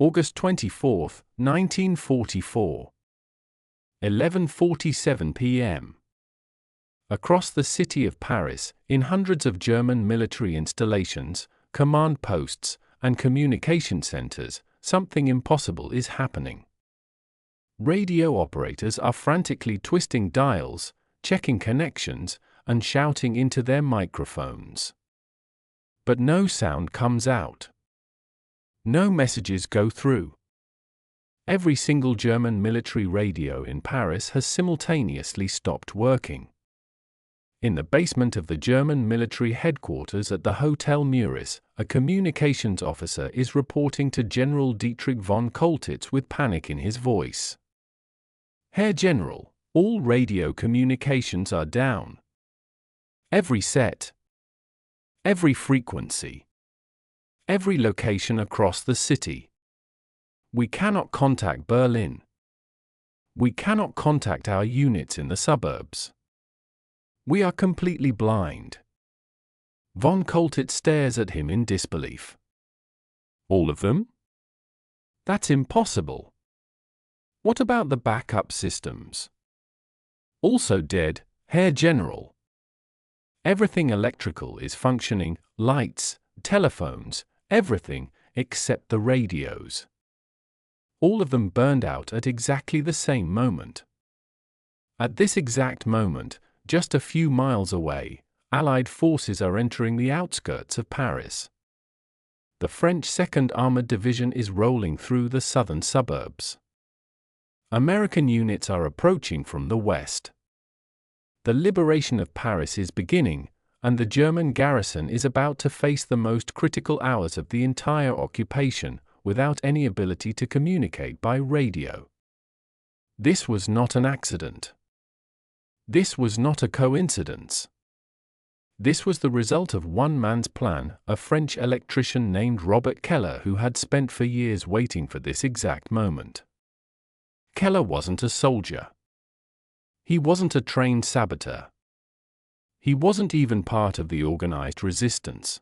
August 24, 1944. 11:47 p.m. Across the city of Paris, in hundreds of German military installations, command posts, and communication centers, something impossible is happening. Radio operators are frantically twisting dials, checking connections, and shouting into their microphones. But no sound comes out. No messages go through. Every single German military radio in Paris has simultaneously stopped working. In the basement of the German military headquarters at the Hotel Muris, a communications officer is reporting to General Dietrich von Koltitz with panic in his voice. "Herr General, all radio communications are down. Every set. Every frequency. Every location across the city. We cannot contact Berlin. We cannot contact our units in the suburbs. We are completely blind." Von Koltitz stares at him in disbelief. "All of them? That's impossible. What about the backup systems?" "Also dead, Herr General. Everything electrical is functioning, lights, telephones, everything, except the radios. All of them burned out at exactly the same moment. At this exact moment, just a few miles away, Allied forces are entering the outskirts of Paris. The French 2nd Armored Division is rolling through the southern suburbs. American units are approaching from the west. The liberation of Paris is beginning, and the German garrison is about to face the most critical hours of the entire occupation, without any ability to communicate by radio. This was not an accident. This was not a coincidence. This was the result of one man's plan, a French electrician named Robert Keller, who had spent for years waiting for this exact moment. Keller wasn't a soldier. He wasn't a trained saboteur. He wasn't even part of the organized resistance.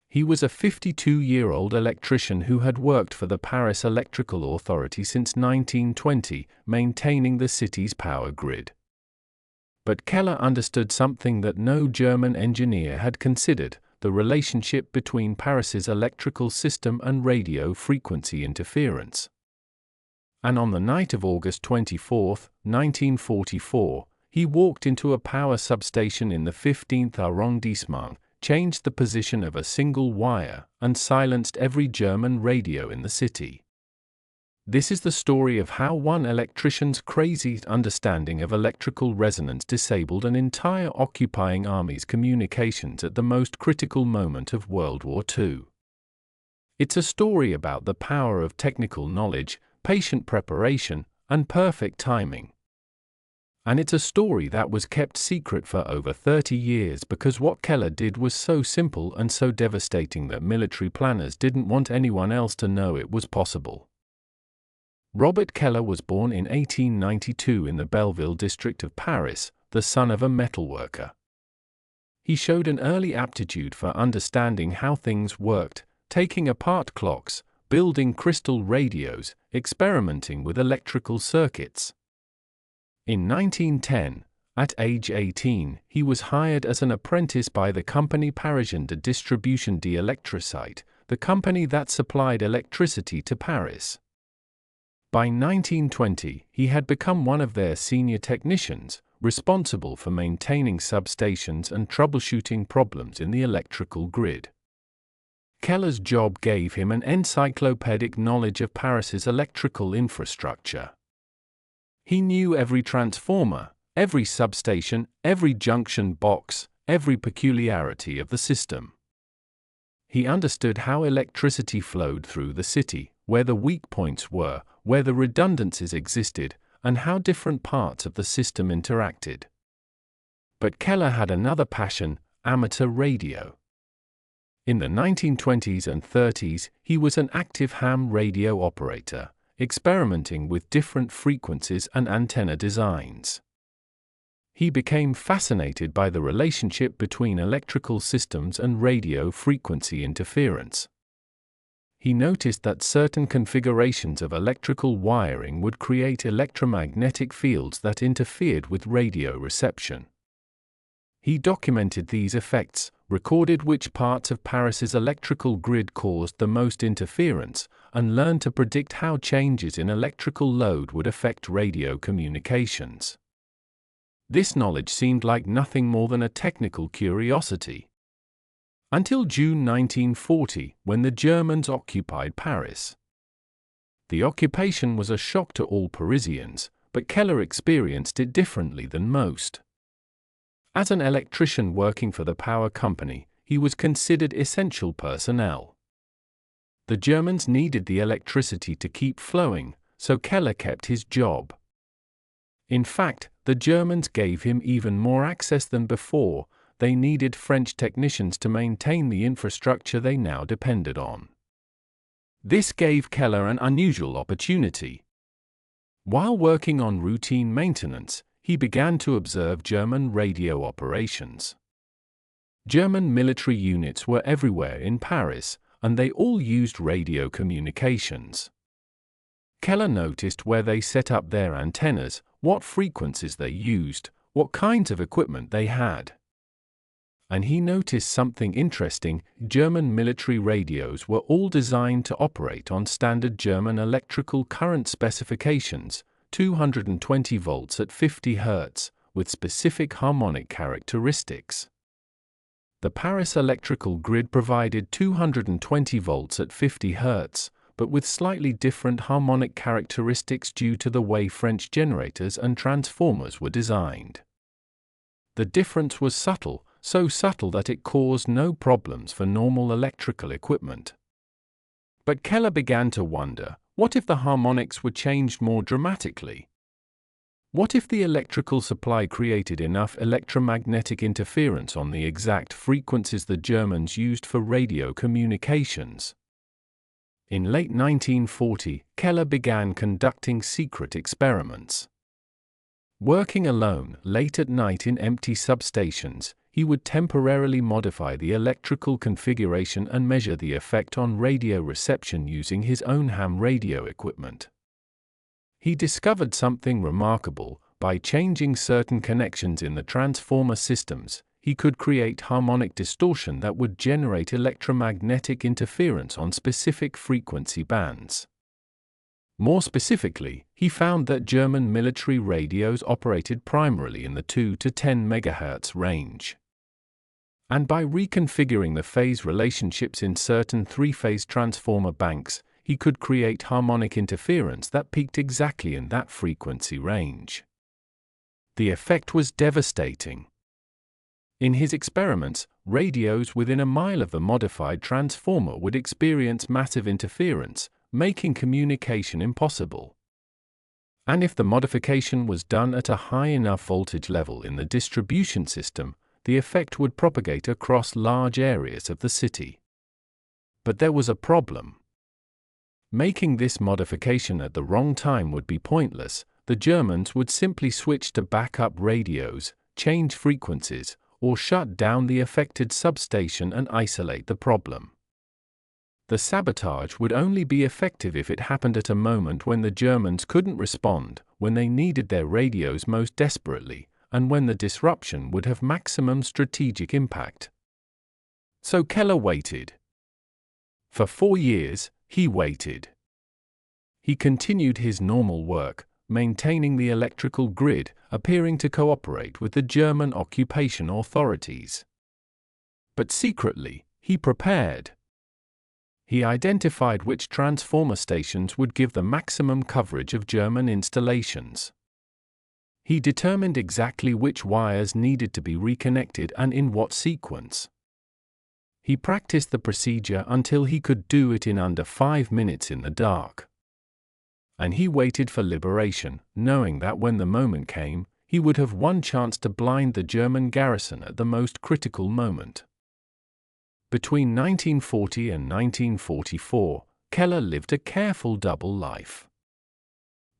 He was a 52-year-old electrician who had worked for the Paris Electrical Authority since 1920, maintaining the city's power grid. But Keller understood something that no German engineer had considered: the relationship between Paris's electrical system and radio frequency interference. And on the night of August 24, 1944, he walked into a power substation in the 15th arrondissement, changed the position of a single wire, and silenced every German radio in the city. This is the story of how one electrician's crazy understanding of electrical resonance disabled an entire occupying army's communications at the most critical moment of World War II. It's a story about the power of technical knowledge, patient preparation, and perfect timing. And it's a story that was kept secret for over 30 years because what Keller did was so simple and so devastating that military planners didn't want anyone else to know it was possible. Robert Keller was born in 1892 in the Belleville district of Paris, the son of a metalworker. He showed an early aptitude for understanding how things worked, taking apart clocks, building crystal radios, experimenting with electrical circuits. In 1910, at age 18, he was hired as an apprentice by the Compagnie Parisienne de Distribution d'Electricité, the company that supplied electricity to Paris. By 1920, he had become one of their senior technicians, responsible for maintaining substations and troubleshooting problems in the electrical grid. Keller's job gave him an encyclopedic knowledge of Paris's electrical infrastructure. He knew every transformer, every substation, every junction box, every peculiarity of the system. He understood how electricity flowed through the city, where the weak points were, where the redundancies existed, and how different parts of the system interacted. But Keller had another passion: amateur radio. In the 1920s and 30s, he was an active ham radio operator, experimenting with different frequencies and antenna designs. He became fascinated by the relationship between electrical systems and radio frequency interference. He noticed that certain configurations of electrical wiring would create electromagnetic fields that interfered with radio reception. He documented these effects, recorded which parts of Paris's electrical grid caused the most interference, and learned to predict how changes in electrical load would affect radio communications. This knowledge seemed like nothing more than a technical curiosity. Until June 1940, when the Germans occupied Paris. The occupation was a shock to all Parisians, but Keller experienced it differently than most. As an electrician working for the power company, he was considered essential personnel. The Germans needed the electricity to keep flowing, so Keller kept his job. In fact, the Germans gave him even more access than before. They needed French technicians to maintain the infrastructure they now depended on. This gave Keller an unusual opportunity. While working on routine maintenance, he began to observe German radio operations. German military units were everywhere in Paris, and they all used radio communications. Keller noticed where they set up their antennas, what frequencies they used, what kinds of equipment they had. And he noticed something interesting: German military radios were all designed to operate on standard German electrical current specifications, 220 volts at 50 Hz, with specific harmonic characteristics. The Paris electrical grid provided 220 volts at 50 Hz, but with slightly different harmonic characteristics due to the way French generators and transformers were designed. The difference was subtle, so subtle that it caused no problems for normal electrical equipment. But Keller began to wonder, what if the harmonics were changed more dramatically? What if the electrical supply created enough electromagnetic interference on the exact frequencies the Germans used for radio communications? In late 1940, Keller began conducting secret experiments. Working alone, late at night in empty substations, he would temporarily modify the electrical configuration and measure the effect on radio reception using his own ham radio equipment. He discovered something remarkable: by changing certain connections in the transformer systems, he could create harmonic distortion that would generate electromagnetic interference on specific frequency bands. More specifically, he found that German military radios operated primarily in the 2 to 10 MHz range. And by reconfiguring the phase relationships in certain three-phase transformer banks, he could create harmonic interference that peaked exactly in that frequency range. The effect was devastating. In his experiments, radios within a mile of the modified transformer would experience massive interference, making communication impossible. And if the modification was done at a high enough voltage level in the distribution system, the effect would propagate across large areas of the city. But there was a problem. Making this modification at the wrong time would be pointless. The Germans would simply switch to backup radios, change frequencies, or shut down the affected substation and isolate the problem. The sabotage would only be effective if it happened at a moment when the Germans couldn't respond, when they needed their radios most desperately, and when the disruption would have maximum strategic impact. So Keller waited. For 4 years, he waited. He continued his normal work, maintaining the electrical grid, appearing to cooperate with the German occupation authorities. But secretly, he prepared. He identified which transformer stations would give the maximum coverage of German installations. He determined exactly which wires needed to be reconnected and in what sequence. He practiced the procedure until he could do it in under 5 minutes in the dark. And he waited for liberation, knowing that when the moment came, he would have one chance to blind the German garrison at the most critical moment. Between 1940 and 1944, Keller lived a careful double life.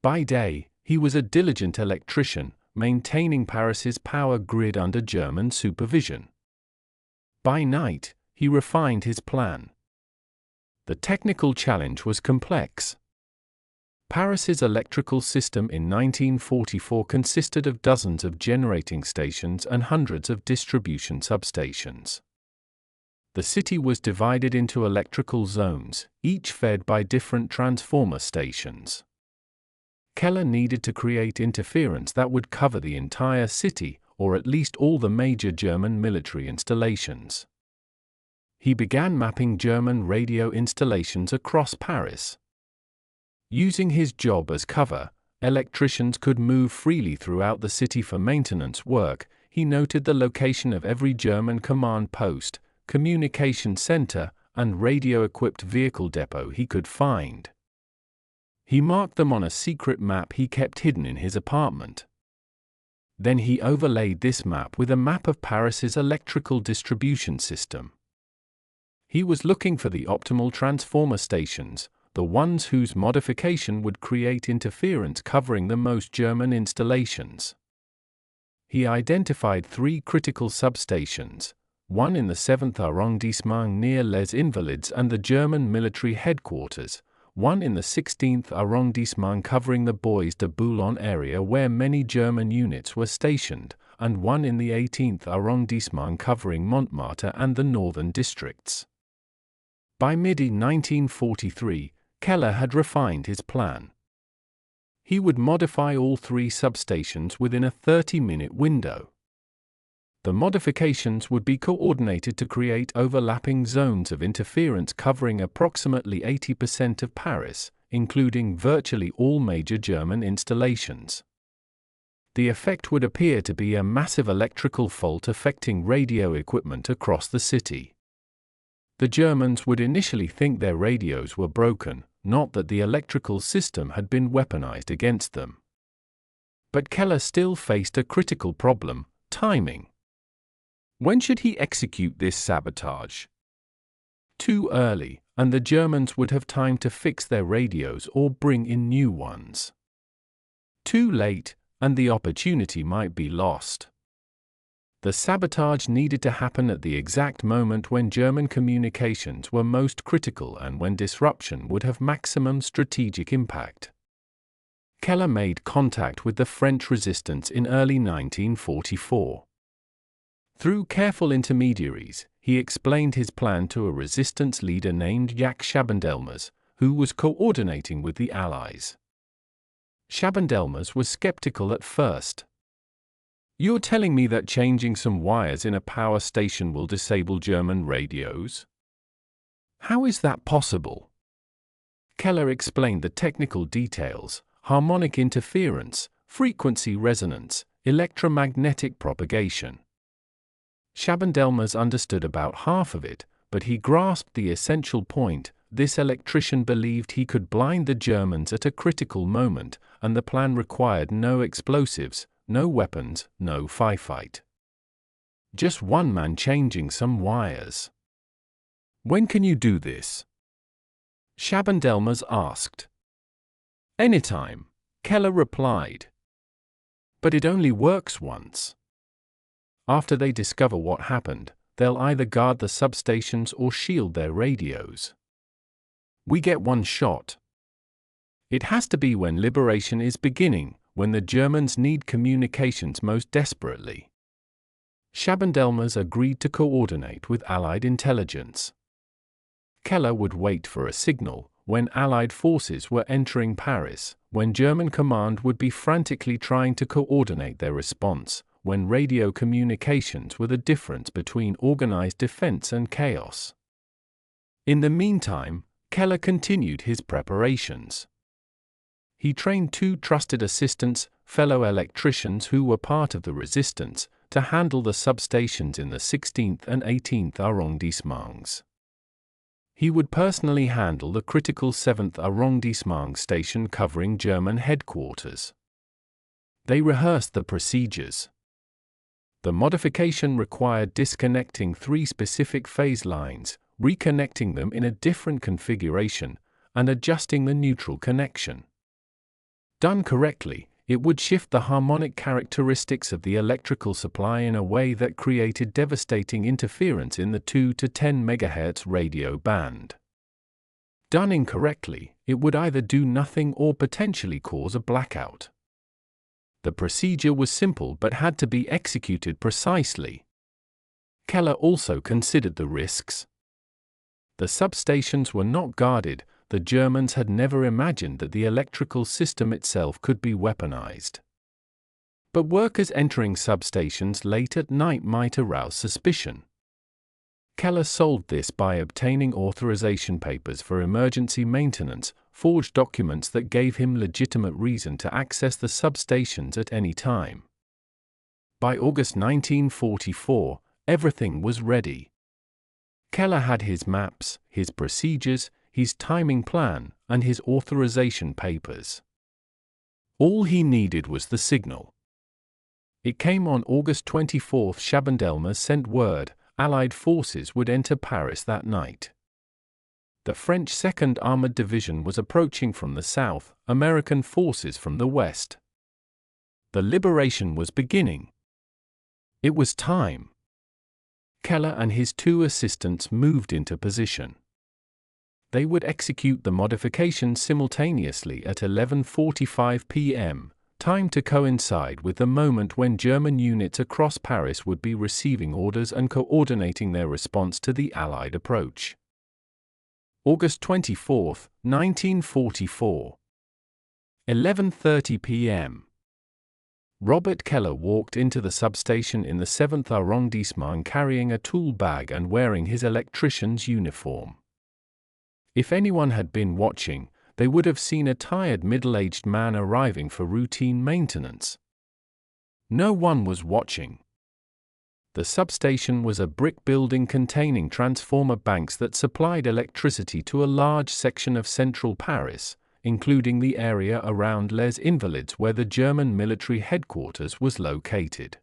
By day, he was a diligent electrician, maintaining Paris's power grid under German supervision. By night, he refined his plan. The technical challenge was complex. Paris's electrical system in 1944 consisted of dozens of generating stations and hundreds of distribution substations. The city was divided into electrical zones, each fed by different transformer stations. Keller needed to create interference that would cover the entire city, or at least all the major German military installations. He began mapping German radio installations across Paris. Using his job as cover, electricians could move freely throughout the city for maintenance work. He noted the location of every German command post, communication center, and radio-equipped vehicle depot he could find. He marked them on a secret map he kept hidden in his apartment. Then he overlaid this map with a map of Paris's electrical distribution system. He was looking for the optimal transformer stations, the ones whose modification would create interference covering the most German installations. He identified 3 critical substations, one in the 7th arrondissement near Les Invalides and the German military headquarters, one in the 16th arrondissement covering the Bois de Boulogne area where many German units were stationed, and one in the 18th arrondissement covering Montmartre and the northern districts. By mid-1943, Keller had refined his plan. He would modify all 3 substations within a 30-minute window. The modifications would be coordinated to create overlapping zones of interference covering approximately 80% of Paris, including virtually all major German installations. The effect would appear to be a massive electrical fault affecting radio equipment across the city. The Germans would initially think their radios were broken, not that the electrical system had been weaponized against them. But Keller still faced a critical problem: timing. When should he execute this sabotage? Too early, and the Germans would have time to fix their radios or bring in new ones. Too late, and the opportunity might be lost. The sabotage needed to happen at the exact moment when German communications were most critical and when disruption would have maximum strategic impact. Keller made contact with the French resistance in early 1944. Through careful intermediaries, he explained his plan to a resistance leader named Jacques Chaban-Delmas, who was coordinating with the Allies. Chaban-Delmas was skeptical at first. "You're telling me that changing some wires in a power station will disable German radios? How is that possible?" Keller explained the technical details: harmonic interference, frequency resonance, electromagnetic propagation. Chaban-Delmas understood about half of it, but he grasped the essential point. This electrician believed he could blind the Germans at a critical moment, and the plan required no explosives, no weapons, no firefight. Just one man changing some wires. "When can you do this?" Chaban-Delmas asked. "Anytime," Keller replied. "But it only works once. After they discover what happened, they'll either guard the substations or shield their radios. We get one shot. It has to be when liberation is beginning, when the Germans need communications most desperately." Chaban-Delmas agreed to coordinate with Allied intelligence. Keller would wait for a signal, when Allied forces were entering Paris, when German command would be frantically trying to coordinate their response, when radio communications were the difference between organized defense and chaos. In the meantime, Keller continued his preparations. He trained 2 trusted assistants, fellow electricians who were part of the resistance, to handle the substations in the 16th and 18th arrondissements. He would personally handle the critical 7th arrondissement station covering German headquarters. They rehearsed the procedures. The modification required disconnecting 3 specific phase lines, reconnecting them in a different configuration, and adjusting the neutral connection. Done correctly, it would shift the harmonic characteristics of the electrical supply in a way that created devastating interference in the 2 to 10 MHz radio band. Done incorrectly, it would either do nothing or potentially cause a blackout. The procedure was simple but had to be executed precisely. Keller also considered the risks. The substations were not guarded. The Germans had never imagined that the electrical system itself could be weaponized. But workers entering substations late at night might arouse suspicion. Keller solved this by obtaining authorization papers for emergency maintenance, forged documents that gave him legitimate reason to access the substations at any time. By August 1944, everything was ready. Keller had his maps, his procedures, his timing plan, and his authorization papers. All he needed was the signal. It came on August 24. Chaban-Delmas sent word Allied forces would enter Paris that night. The French 2nd Armored Division was approaching from the south, American forces from the west. The liberation was beginning. It was time. Keller and his two assistants moved into position. They would execute the modifications simultaneously at 11:45 p.m., time to coincide with the moment when German units across Paris would be receiving orders and coordinating their response to the Allied approach. August 24, 1944. 11:30 p.m. Robert Keller walked into the substation in the 7th arrondissement carrying a tool bag and wearing his electrician's uniform. If anyone had been watching, they would have seen a tired middle-aged man arriving for routine maintenance. No one was watching. The substation was a brick building containing transformer banks that supplied electricity to a large section of central Paris, including the area around Les Invalides where the German military headquarters was located.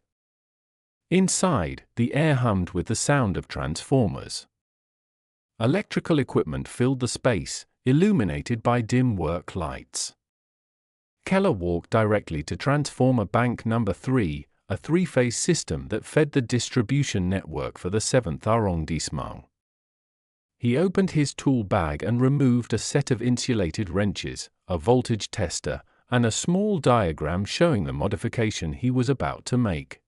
Inside, the air hummed with the sound of transformers. Electrical equipment filled the space, illuminated by dim work lights. Keller walked directly to transformer bank number 3, a three-phase system that fed the distribution network for the 7th arrondissement. He opened his tool bag and removed a set of insulated wrenches, a voltage tester, and a small diagram showing the modification he was about to make.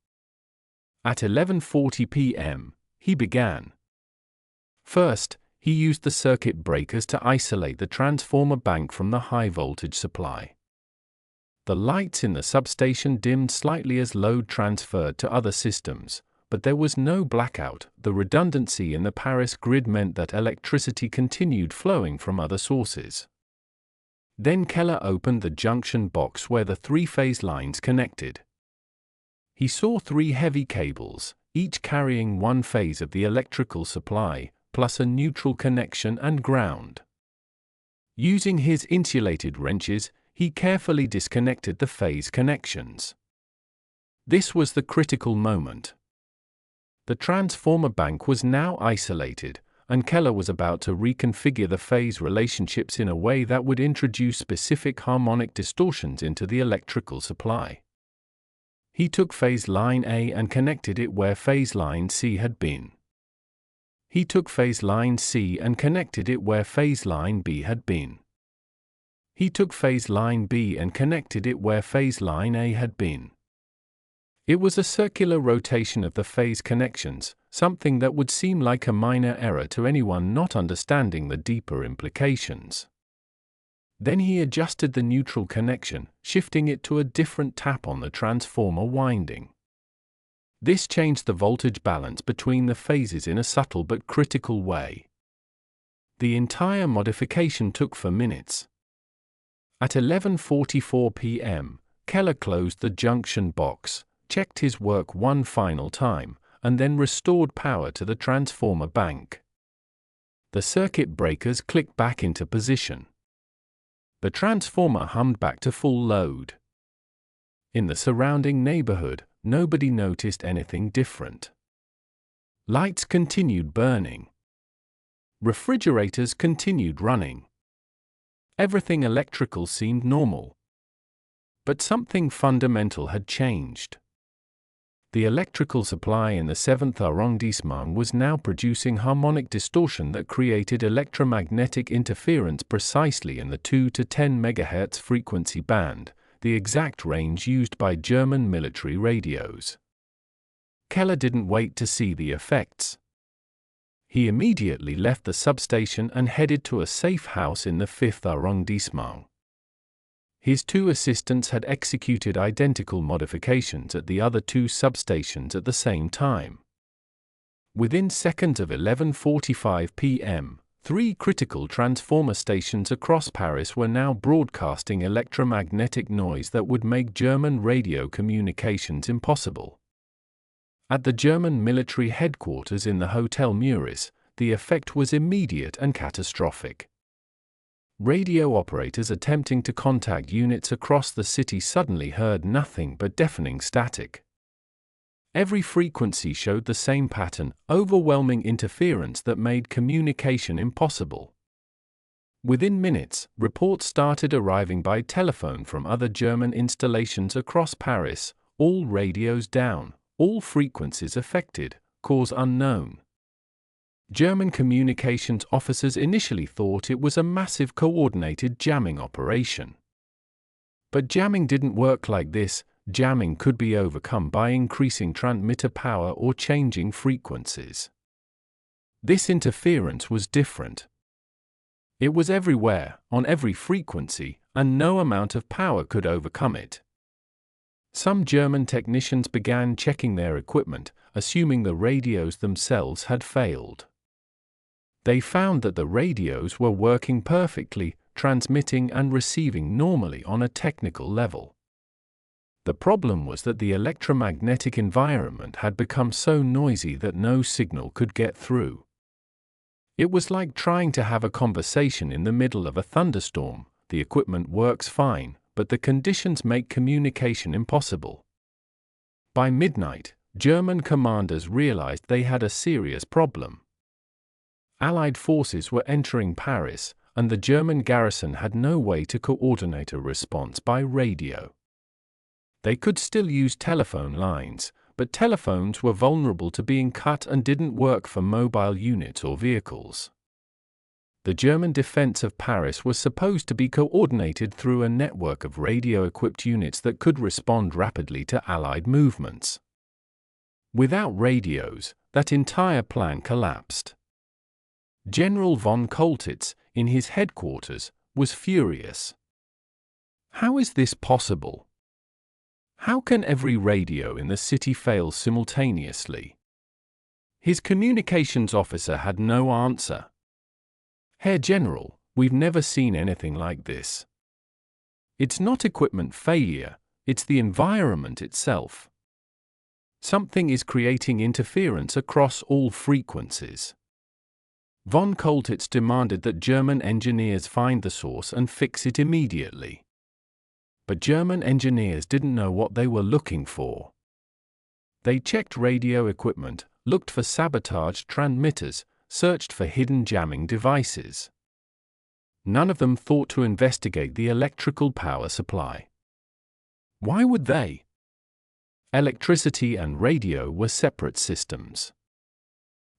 At 11:40 p.m., he began. First, he used the circuit breakers to isolate the transformer bank from the high-voltage supply. The lights in the substation dimmed slightly as load transferred to other systems, but there was no blackout. The redundancy in the Paris grid meant that electricity continued flowing from other sources. Then Keller opened the junction box where the three-phase lines connected. He saw 3 heavy cables, each carrying one phase of the electrical supply, plus a neutral connection and ground. Using his insulated wrenches, he carefully disconnected the phase connections. This was the critical moment. The transformer bank was now isolated, and Keller was about to reconfigure the phase relationships in a way that would introduce specific harmonic distortions into the electrical supply. He took phase line A and connected it where phase line C had been. He took phase line C and connected it where phase line B had been. He took phase line B and connected it where phase line A had been. It was a circular rotation of the phase connections, something that would seem like a minor error to anyone not understanding the deeper implications. Then he adjusted the neutral connection, shifting it to a different tap on the transformer winding. This changed the voltage balance between the phases in a subtle but critical way. The entire modification took 4 minutes. At 11:44 p.m., Keller closed the junction box, checked his work one final time, and then restored power to the transformer bank. The circuit breakers clicked back into position. The transformer hummed back to full load. In the surrounding neighborhood, nobody noticed anything different. Lights continued burning. Refrigerators continued running. Everything electrical seemed normal. But something fundamental had changed. The electrical supply in the 7th arrondissement was now producing harmonic distortion that created electromagnetic interference precisely in the 2 to 10 MHz frequency band, the exact range used by German military radios. Keller didn't wait to see the effects. He immediately left the substation and headed to a safe house in the 5th arrondissement. His 2 assistants had executed identical modifications at the other 2 substations at the same time. Within seconds of 11:45 p.m., 3 critical transformer stations across Paris were now broadcasting electromagnetic noise that would make German radio communications impossible. At the German military headquarters in the Hotel Muris, the effect was immediate and catastrophic. Radio operators attempting to contact units across the city suddenly heard nothing but deafening static. Every frequency showed the same pattern, overwhelming interference that made communication impossible. Within minutes, reports started arriving by telephone from other German installations across Paris: all radios down, all frequencies affected, cause unknown. German communications officers initially thought it was a massive coordinated jamming operation. But jamming didn't work like this. Jamming could be overcome by increasing transmitter power or changing frequencies. This interference was different. It was everywhere, on every frequency, and no amount of power could overcome it. Some German technicians began checking their equipment, assuming the radios themselves had failed. They found that the radios were working perfectly, transmitting and receiving normally on a technical level. The problem was that the electromagnetic environment had become so noisy that no signal could get through. It was like trying to have a conversation in the middle of a thunderstorm. The equipment works fine, but the conditions make communication impossible. By midnight, German commanders realized they had a serious problem. Allied forces were entering Paris, and the German garrison had no way to coordinate a response by radio. They could still use telephone lines, but telephones were vulnerable to being cut and didn't work for mobile units or vehicles. The German defense of Paris was supposed to be coordinated through a network of radio-equipped units that could respond rapidly to Allied movements. Without radios, that entire plan collapsed. General von Choltitz, in his headquarters, was furious. How is this possible? How can every radio in the city fail simultaneously? His communications officer had no answer. Herr General, we've never seen anything like this. It's not equipment failure, it's the environment itself. Something is creating interference across all frequencies. Von Choltitz demanded that German engineers find the source and fix it immediately. But German engineers didn't know what they were looking for. They checked radio equipment, looked for sabotage transmitters, searched for hidden jamming devices. None of them thought to investigate the electrical power supply. Why would they? Electricity and radio were separate systems.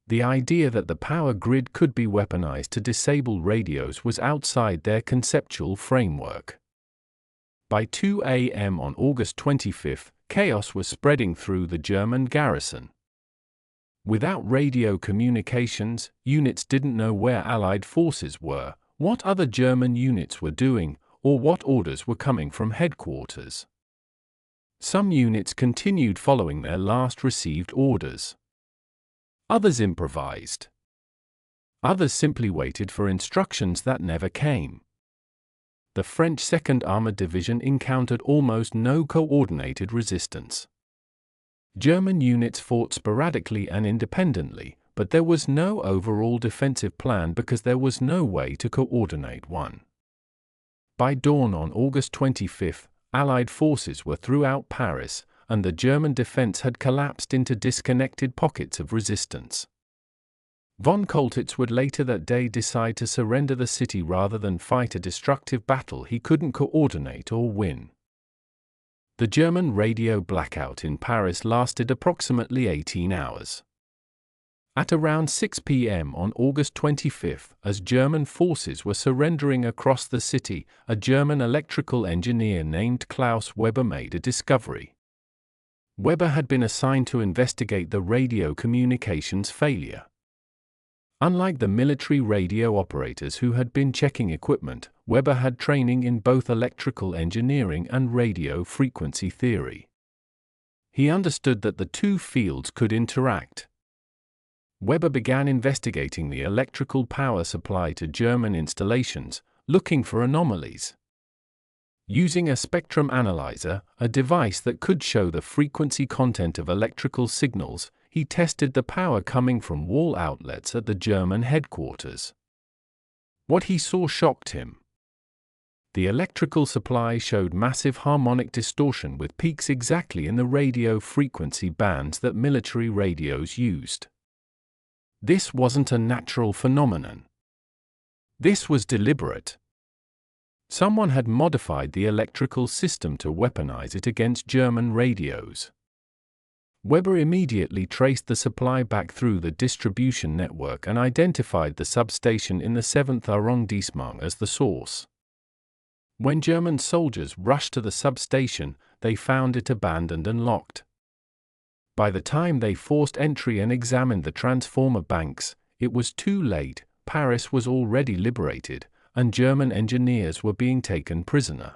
The idea that the power grid could be weaponized to disable radios was outside their conceptual framework. By 2 a.m. on August 25, chaos was spreading through the German garrison. Without radio communications, units didn't know where Allied forces were, what other German units were doing, or what orders were coming from headquarters. Some units continued following their last received orders. Others improvised. Others simply waited for instructions that never came. The French 2nd Armored Division encountered almost no coordinated resistance. German units fought sporadically and independently, but there was no overall defensive plan because there was no way to coordinate one. By dawn on August 25, Allied forces were throughout Paris, and the German defense had collapsed into disconnected pockets of resistance. Von Choltitz would later that day decide to surrender the city rather than fight a destructive battle he couldn't coordinate or win. The German radio blackout in Paris lasted approximately 18 hours. At around 6 p.m. on August 25, as German forces were surrendering across the city, a German electrical engineer named Klaus Weber made a discovery. Weber had been assigned to investigate the radio communications failure. Unlike the military radio operators who had been checking equipment, Weber had training in both electrical engineering and radio frequency theory. He understood that the two fields could interact. Weber began investigating the electrical power supply to German installations, looking for anomalies. Using a spectrum analyzer, a device that could show the frequency content of electrical signals, he tested the power coming from wall outlets at the German headquarters. What he saw shocked him. The electrical supply showed massive harmonic distortion with peaks exactly in the radio frequency bands that military radios used. This wasn't a natural phenomenon. This was deliberate. Someone had modified the electrical system to weaponize it against German radios. Weber immediately traced the supply back through the distribution network and identified the substation in the 7th arrondissement as the source. When German soldiers rushed to the substation, they found it abandoned and locked. By the time they forced entry and examined the transformer banks, it was too late. Paris was already liberated, and German engineers were being taken prisoner.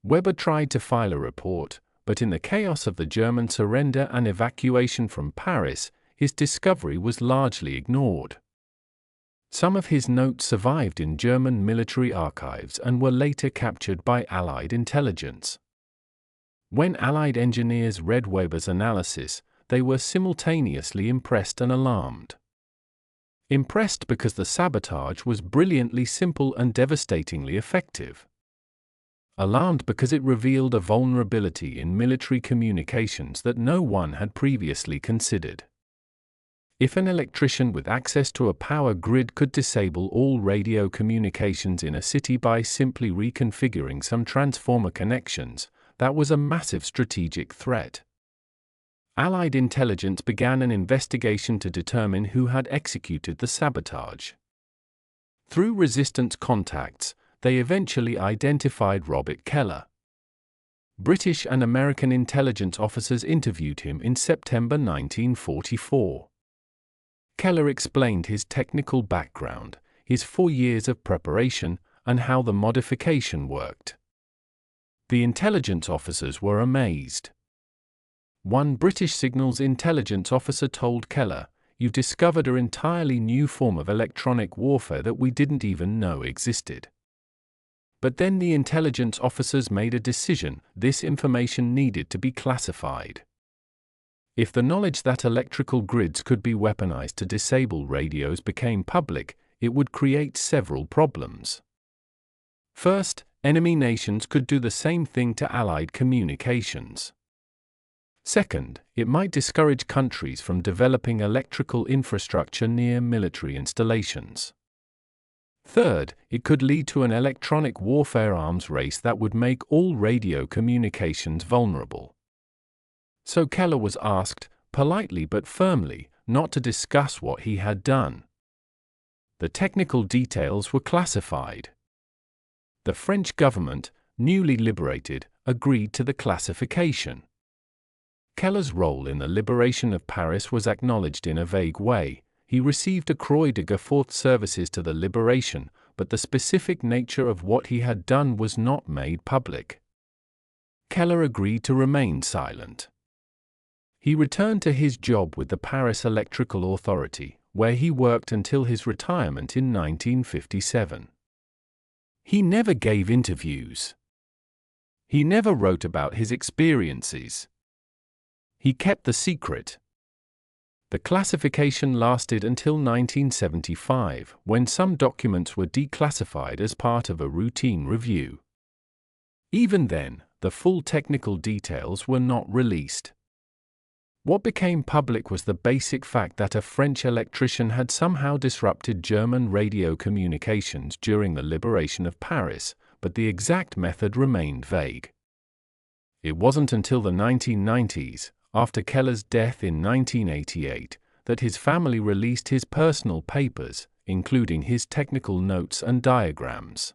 Weber tried to file a report, but in the chaos of the German surrender and evacuation from Paris, his discovery was largely ignored. Some of his notes survived in German military archives and were later captured by Allied intelligence. When Allied engineers read Weber's analysis, they were simultaneously impressed and alarmed. Impressed because the sabotage was brilliantly simple and devastatingly effective. Alarmed because it revealed a vulnerability in military communications that no one had previously considered. If an electrician with access to a power grid could disable all radio communications in a city by simply reconfiguring some transformer connections, that was a massive strategic threat. Allied intelligence began an investigation to determine who had executed the sabotage. Through resistance contacts, they eventually identified Robert Keller. British and American intelligence officers interviewed him in September 1944. Keller explained his technical background, his 4 years of preparation, and how the modification worked. The intelligence officers were amazed. One British signals intelligence officer told Keller, "You've discovered an entirely new form of electronic warfare that we didn't even know existed." But then the intelligence officers made a decision: this information needed to be classified. If the knowledge that electrical grids could be weaponized to disable radios became public, it would create several problems. First, enemy nations could do the same thing to Allied communications. Second, it might discourage countries from developing electrical infrastructure near military installations. Third, it could lead to an electronic warfare arms race that would make all radio communications vulnerable. So Keller was asked, politely but firmly, not to discuss what he had done. The technical details were classified. The French government, newly liberated, agreed to the classification. Keller's role in the liberation of Paris was acknowledged in a vague way. He received a Croix de Guerre for services to the liberation, but the specific nature of what he had done was not made public. Keller agreed to remain silent. He returned to his job with the Paris Electrical Authority, where he worked until his retirement in 1957. He never gave interviews. He never wrote about his experiences. He kept the secret. The classification lasted until 1975, when some documents were declassified as part of a routine review. Even then, the full technical details were not released. What became public was the basic fact that a French electrician had somehow disrupted German radio communications during the liberation of Paris, but the exact method remained vague. It wasn't until the 1990s, after Keller's death in 1988, that his family released his personal papers, including his technical notes and diagrams.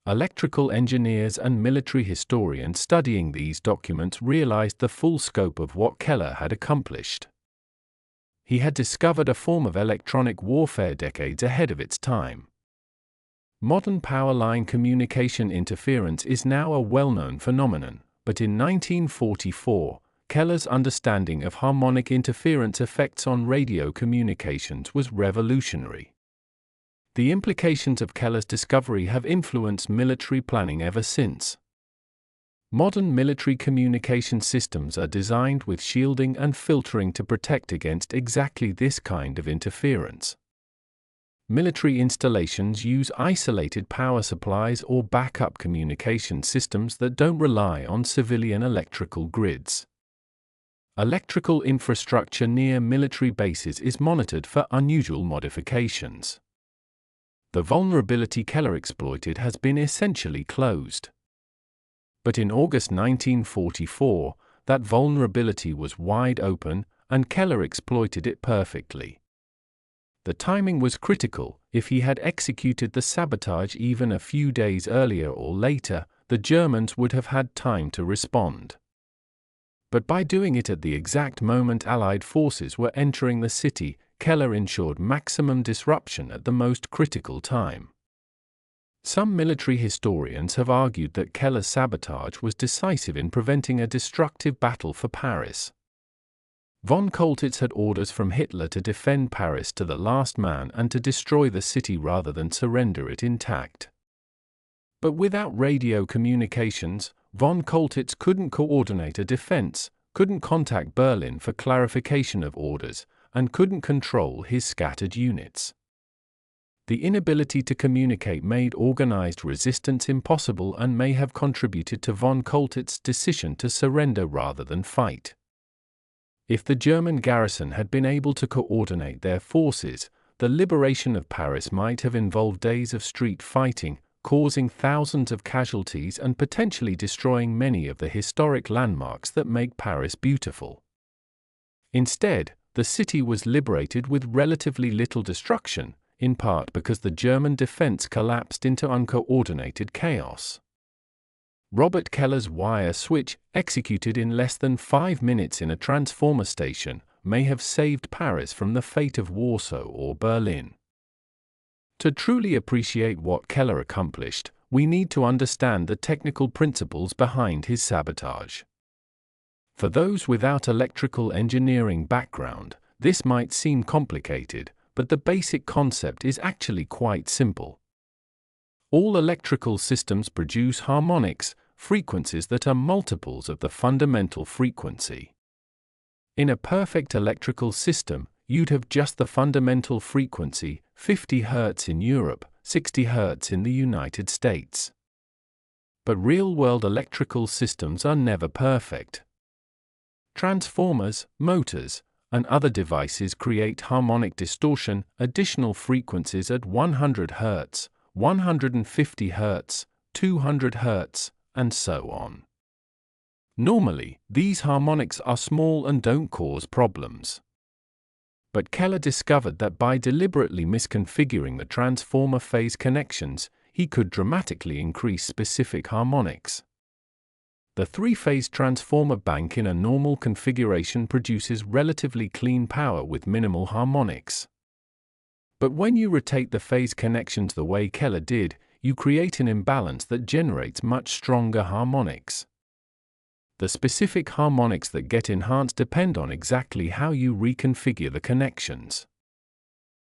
Electrical engineers and military historians studying these documents realized the full scope of what Keller had accomplished. He had discovered a form of electronic warfare decades ahead of its time. Modern power line communication interference is now a well-known phenomenon, but in 1944, Keller's understanding of harmonic interference effects on radio communications was revolutionary. The implications of Keller's discovery have influenced military planning ever since. Modern military communication systems are designed with shielding and filtering to protect against exactly this kind of interference. Military installations use isolated power supplies or backup communication systems that don't rely on civilian electrical grids. Electrical infrastructure near military bases is monitored for unusual modifications. The vulnerability Keller exploited has been essentially closed. But in August 1944, that vulnerability was wide open, and Keller exploited it perfectly. The timing was critical. If he had executed the sabotage even a few days earlier or later, the Germans would have had time to respond. But by doing it at the exact moment Allied forces were entering the city, Keller ensured maximum disruption at the most critical time. Some military historians have argued that Keller's sabotage was decisive in preventing a destructive battle for Paris. Von Koltitz had orders from Hitler to defend Paris to the last man and to destroy the city rather than surrender it intact. But without radio communications, von Koltitz couldn't coordinate a defense, couldn't contact Berlin for clarification of orders, and couldn't control his scattered units. The inability to communicate made organized resistance impossible and may have contributed to von Koltitz's decision to surrender rather than fight. If the German garrison had been able to coordinate their forces, the liberation of Paris might have involved days of street fighting, causing thousands of casualties and potentially destroying many of the historic landmarks that make Paris beautiful. Instead, the city was liberated with relatively little destruction, in part because the German defense collapsed into uncoordinated chaos. Robert Keller's wire switch, executed in less than 5 minutes in a transformer station, may have saved Paris from the fate of Warsaw or Berlin. To truly appreciate what Keller accomplished, we need to understand the technical principles behind his sabotage. For those without electrical engineering background, this might seem complicated, but the basic concept is actually quite simple. All electrical systems produce harmonics, frequencies that are multiples of the fundamental frequency. In a perfect electrical system, you'd have just the fundamental frequency, 50 Hz in Europe, 60 Hz in the United States. But real-world electrical systems are never perfect. Transformers, motors, and other devices create harmonic distortion, additional frequencies at 100 Hz, 150 Hz, 200 Hz, and so on. Normally, these harmonics are small and don't cause problems. But Keller discovered that by deliberately misconfiguring the transformer phase connections, he could dramatically increase specific harmonics. The three-phase transformer bank in a normal configuration produces relatively clean power with minimal harmonics. But when you rotate the phase connections the way Keller did, you create an imbalance that generates much stronger harmonics. The specific harmonics that get enhanced depend on exactly how you reconfigure the connections.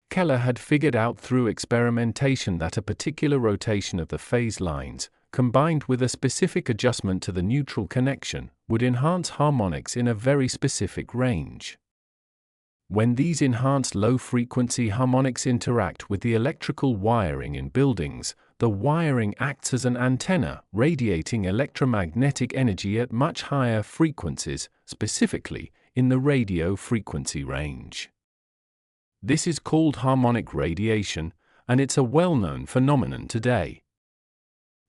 Keller had figured out through experimentation that a particular rotation of the phase lines, combined with a specific adjustment to the neutral connection, would enhance harmonics in a very specific range. When these enhanced low-frequency harmonics interact with the electrical wiring in buildings, the wiring acts as an antenna, radiating electromagnetic energy at much higher frequencies, specifically in the radio frequency range. This is called harmonic radiation, and it's a well-known phenomenon today.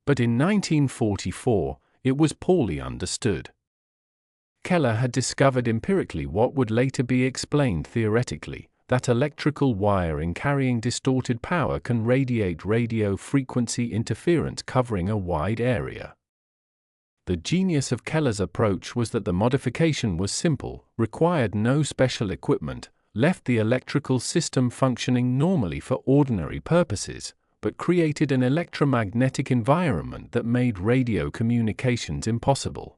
But in 1944, it was poorly understood. Keller had discovered empirically what would later be explained theoretically, that electrical wiring carrying distorted power can radiate radio frequency interference covering a wide area. The genius of Keller's approach was that the modification was simple, required no special equipment, left the electrical system functioning normally for ordinary purposes, but created an electromagnetic environment that made radio communications impossible.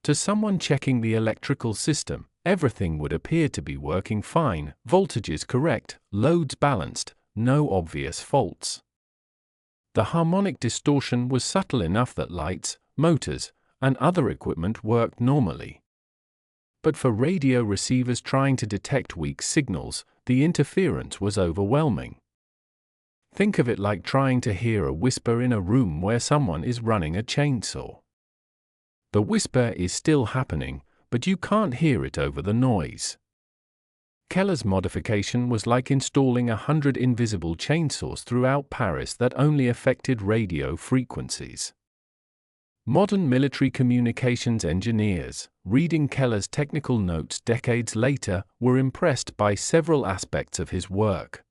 To someone checking the electrical system, everything would appear to be working fine, voltages correct, loads balanced, no obvious faults. The harmonic distortion was subtle enough that lights, motors, and other equipment worked normally. But for radio receivers trying to detect weak signals, the interference was overwhelming. Think of it like trying to hear a whisper in a room where someone is running a chainsaw. The whisper is still happening, but you can't hear it over the noise. Keller's modification was like installing 100 invisible chainsaws throughout Paris that only affected radio frequencies. Modern military communications engineers, reading Keller's technical notes decades later, were impressed by several aspects of his work.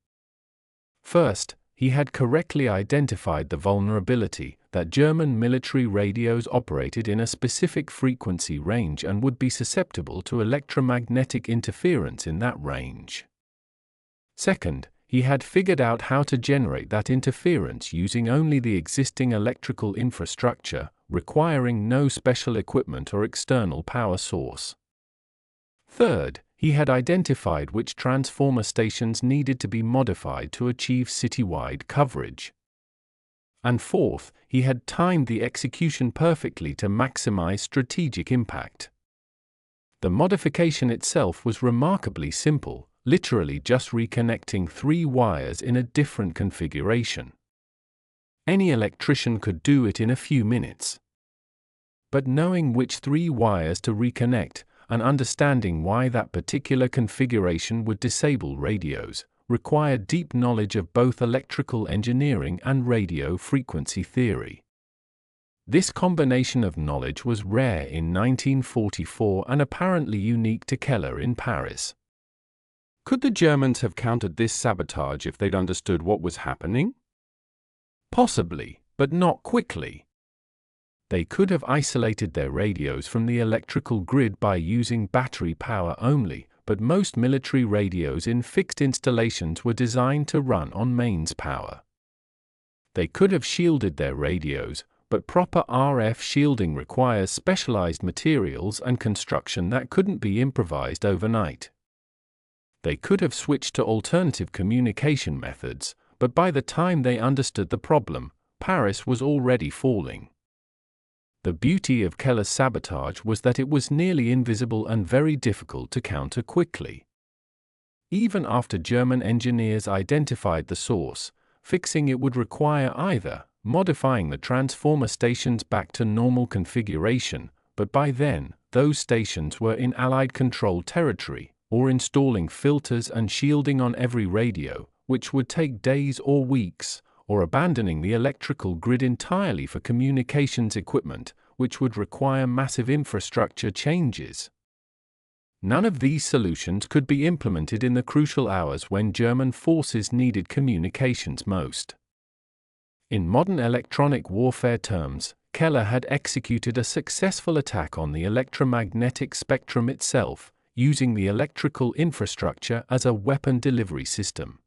First, he had correctly identified the vulnerability that German military radios operated in a specific frequency range and would be susceptible to electromagnetic interference in that range. Second, he had figured out how to generate that interference using only the existing electrical infrastructure, requiring no special equipment or external power source. Third, he had identified which transformer stations needed to be modified to achieve citywide coverage. And fourth, he had timed the execution perfectly to maximize strategic impact. The modification itself was remarkably simple, literally just reconnecting 3 wires in a different configuration. Any electrician could do it in a few minutes. But knowing which 3 wires to reconnect, and understanding why that particular configuration would disable radios, required deep knowledge of both electrical engineering and radio frequency theory. This combination of knowledge was rare in 1944 and apparently unique to Keller in Paris. Could the Germans have countered this sabotage if they'd understood what was happening? Possibly, but not quickly. They could have isolated their radios from the electrical grid by using battery power only, but most military radios in fixed installations were designed to run on mains power. They could have shielded their radios, but proper RF shielding requires specialized materials and construction that couldn't be improvised overnight. They could have switched to alternative communication methods, but by the time they understood the problem, Paris was already falling. The beauty of Keller's sabotage was that it was nearly invisible and very difficult to counter quickly. Even after German engineers identified the source, fixing it would require either modifying the transformer stations back to normal configuration, but by then, those stations were in Allied-controlled territory, or installing filters and shielding on every radio, which would take days or weeks, or abandoning the electrical grid entirely for communications equipment, which would require massive infrastructure changes. None of these solutions could be implemented in the crucial hours when German forces needed communications most. In modern electronic warfare terms, Keller had executed a successful attack on the electromagnetic spectrum itself, using the electrical infrastructure as a weapon delivery system.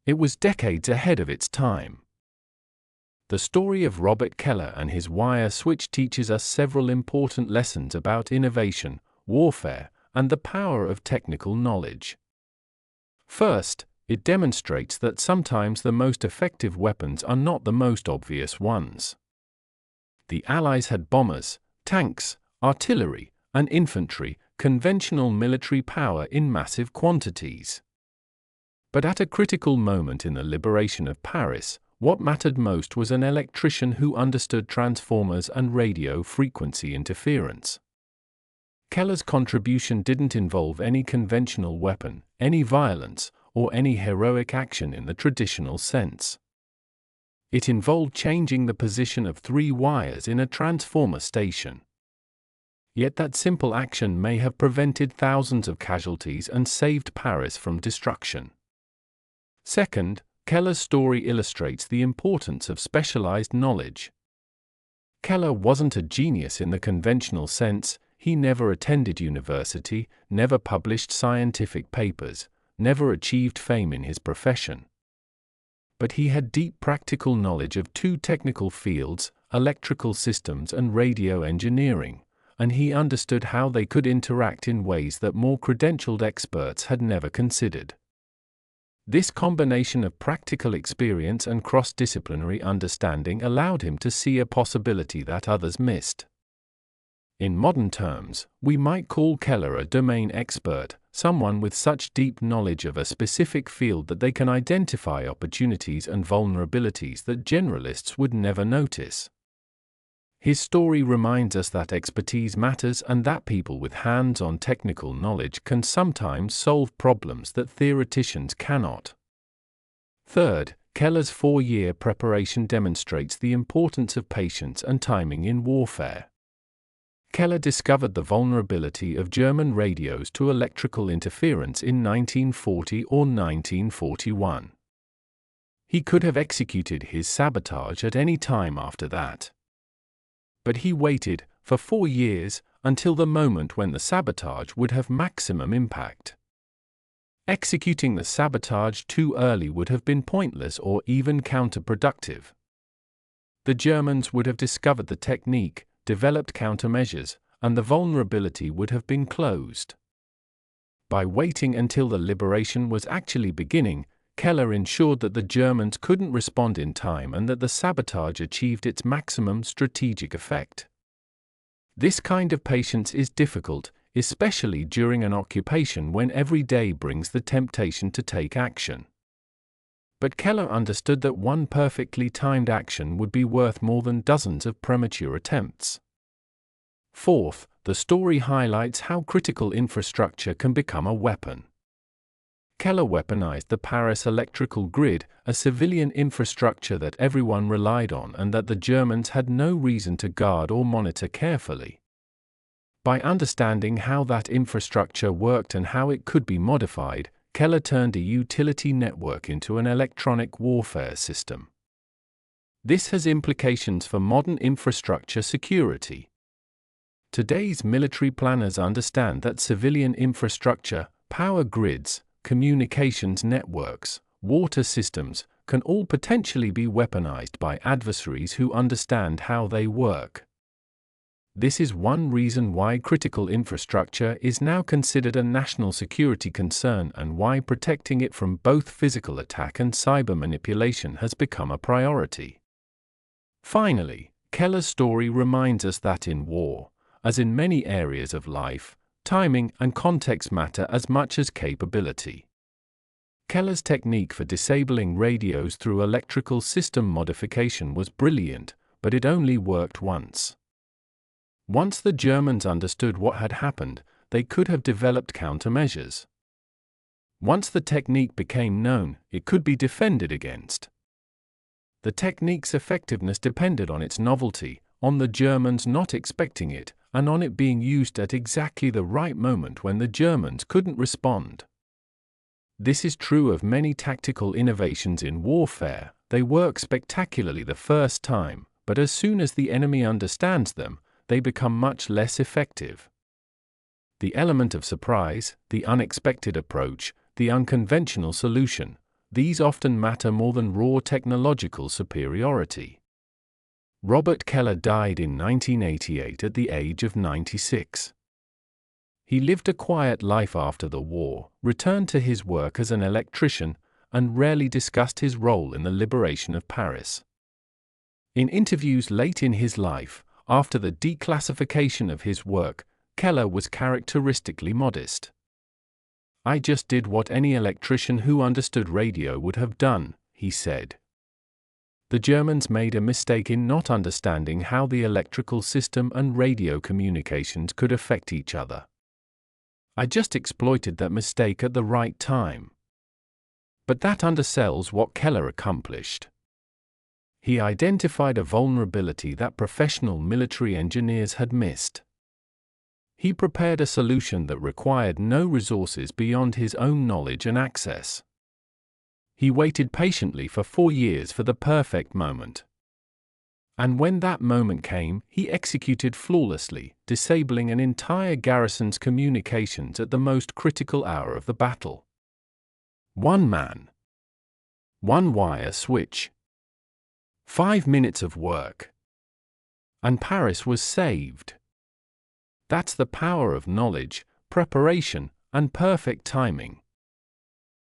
It was decades ahead of its time. The story of Robert Keller and his wire switch teaches us several important lessons about innovation, warfare, and the power of technical knowledge. First, it demonstrates that sometimes the most effective weapons are not the most obvious ones. The Allies had bombers, tanks, artillery, and infantry, conventional military power in massive quantities. But at a critical moment in the liberation of Paris, what mattered most was an electrician who understood transformers and radio frequency interference. Keller's contribution didn't involve any conventional weapon, any violence, or any heroic action in the traditional sense. It involved changing the position of 3 wires in a transformer station. Yet that simple action may have prevented thousands of casualties and saved Paris from destruction. Second, Keller's story illustrates the importance of specialized knowledge. Keller wasn't a genius in the conventional sense. He never attended university, never published scientific papers, never achieved fame in his profession. But he had deep practical knowledge of 2 technical fields, electrical systems and radio engineering, and he understood how they could interact in ways that more credentialed experts had never considered. This combination of practical experience and cross-disciplinary understanding allowed him to see a possibility that others missed. In modern terms, we might call Keller a domain expert, someone with such deep knowledge of a specific field that they can identify opportunities and vulnerabilities that generalists would never notice. His story reminds us that expertise matters and that people with hands-on technical knowledge can sometimes solve problems that theoreticians cannot. Third, Keller's 4-year preparation demonstrates the importance of patience and timing in warfare. Keller discovered the vulnerability of German radios to electrical interference in 1940 or 1941. He could have executed his sabotage at any time after that. But he waited, for 4 years, until the moment when the sabotage would have maximum impact. Executing the sabotage too early would have been pointless or even counterproductive. The Germans would have discovered the technique, developed countermeasures, and the vulnerability would have been closed. By waiting until the liberation was actually beginning, Keller ensured that the Germans couldn't respond in time and that the sabotage achieved its maximum strategic effect. This kind of patience is difficult, especially during an occupation when every day brings the temptation to take action. But Keller understood that one perfectly timed action would be worth more than dozens of premature attempts. Fourth, the story highlights how critical infrastructure can become a weapon. Keller weaponized the Paris electrical grid, a civilian infrastructure that everyone relied on and that the Germans had no reason to guard or monitor carefully. By understanding how that infrastructure worked and how it could be modified, Keller turned a utility network into an electronic warfare system. This has implications for modern infrastructure security. Today's military planners understand that civilian infrastructure, power grids, communications networks, water systems, can all potentially be weaponized by adversaries who understand how they work. This is one reason why critical infrastructure is now considered a national security concern and why protecting it from both physical attack and cyber manipulation has become a priority. Finally, Keller's story reminds us that in war, as in many areas of life, timing and context matter as much as capability. Keller's technique for disabling radios through electrical system modification was brilliant, but it only worked once. Once the Germans understood what had happened, they could have developed countermeasures. Once the technique became known, it could be defended against. The technique's effectiveness depended on its novelty, on the Germans not expecting it, and on it being used at exactly the right moment when the Germans couldn't respond. This is true of many tactical innovations in warfare. They work spectacularly the first time, but as soon as the enemy understands them, they become much less effective. The element of surprise, the unexpected approach, the unconventional solution, these often matter more than raw technological superiority. Robert Keller died in 1988 at the age of 96. He lived a quiet life after the war, returned to his work as an electrician, and rarely discussed his role in the liberation of Paris. In interviews late in his life, after the declassification of his work, Keller was characteristically modest. "I just did what any electrician who understood radio would have done," he said. The Germans made a mistake in not understanding how the electrical system and radio communications could affect each other. I just exploited that mistake at the right time. But that undersells what Keller accomplished. He identified a vulnerability that professional military engineers had missed. He prepared a solution that required no resources beyond his own knowledge and access. He waited patiently for 4 years for the perfect moment. And when that moment came, he executed flawlessly, disabling an entire garrison's communications at the most critical hour of the battle. One man. One wire switch. 5 minutes of work. And Paris was saved. That's the power of knowledge, preparation, and perfect timing.